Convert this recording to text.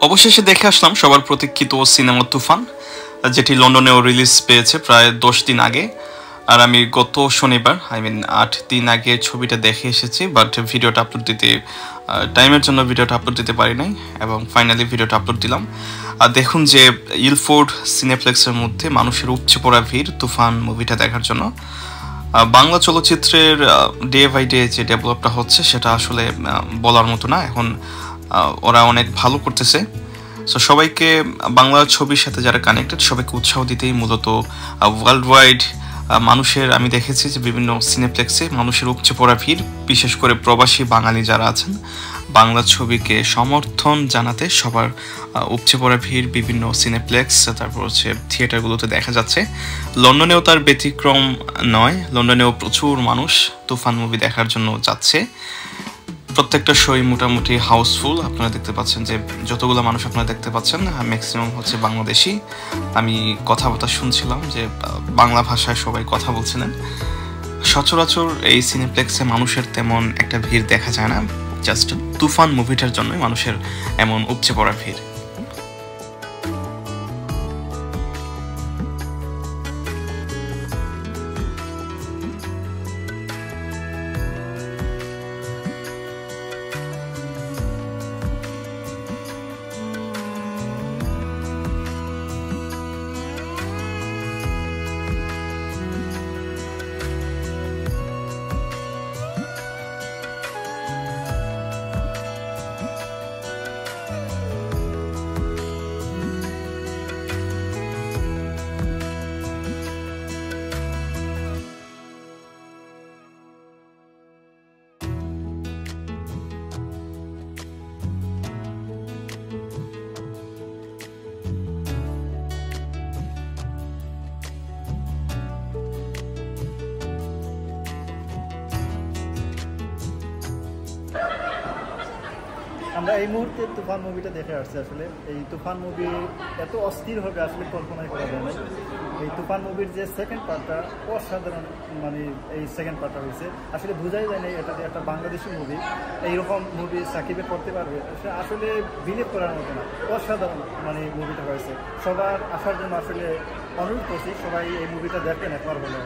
অবশেষে দেখে আসলাম সবার প্রতীক্ষিত সিনেমা তুফান, যেটি লন্ডনেও রিলিজ পেয়েছে প্রায় 10 দিন আগে। আর আমি গত শনিবার 8 দিন আগে ছবিটা দেখে এসেছি, বাট ভিডিওটা আপলোড দিতে টাইমের জন্য ভিডিওটা আপলোড দিতে পারি নাই, এবং ফাইনালি ভিডিওটা আপলোড দিলাম। আর দেখুন যে ইলফোর্ড সিনেপ্লেক্সের মধ্যে মানুষের উপচে পড়া ভিড় তুফান মুভিটা দেখার জন্য। বাংলা চলচ্চিত্রের ডে বাই ডে যে ডেভেলপটা হচ্ছে সেটা আসলে বলার মতো না। এখন ওরা অনেক ভালো করতেছে। সো সবাইকে, বাংলা ছবির সাথে যারা কানেক্টেড সবাইকে উৎসাহ দিতেই মূলত ওয়ার্ল্ড ওয়াইড মানুষের, আমি দেখেছি যে বিভিন্ন সিনেপ্লেক্সে মানুষের উপচে পড়া ভিড়, বিশেষ করে প্রবাসী বাঙালি যারা আছেন বাংলা ছবিকে সমর্থন জানাতে সবার উপচে পড়া ভিড় বিভিন্ন সিনেপ্লেক্স, তারপর হচ্ছে থিয়েটারগুলোতে দেখা যাচ্ছে। লন্ডনেও তার ব্যতিক্রম নয়, লন্ডনেও প্রচুর মানুষ তুফান মুভি দেখার জন্য যাচ্ছে। প্রত্যেকটা শোই মোটামুটি হাউসফুল। আপনারা দেখতে পাচ্ছেন যে যতগুলো মানুষ আপনারা দেখতে পাচ্ছেন ম্যাক্সিমাম হচ্ছে বাংলাদেশি। আমি কথাবার্তা শুনছিলাম যে বাংলা ভাষায় সবাই কথা বলছিলেন। সচরাচর এই সিনেপ্লেক্সে মানুষের তেমন একটা ভিড় দেখা যায় না, জাস্ট তুফান মুভিটার জন্যই মানুষের এমন উপচে পড়া ভিড়। আমরা এই মুহূর্তে তুফান মুভিটা দেখে আসছি। আসলে এই তুফান মুভি এত অস্থির হবে আসলে কল্পনাই করা যায় না। এই তুফান মুভির যে সেকেন্ড পার্টটা অসাধারণ, মানে এই সেকেন্ড পার্টটা হয়েছে আসলে বোঝাই যায় না এটা একটা বাংলাদেশি মুভি, এইরকম মুভি সাকিবে করতে পারবে আসলে বিলিভ করার মতো না। অসাধারণ মানে মুভিটা হয়েছে। সবার আসার জন্য আসলে অনুরোধ করছি, সবাই এই মুভিটা দেখবেন একবার হলেও।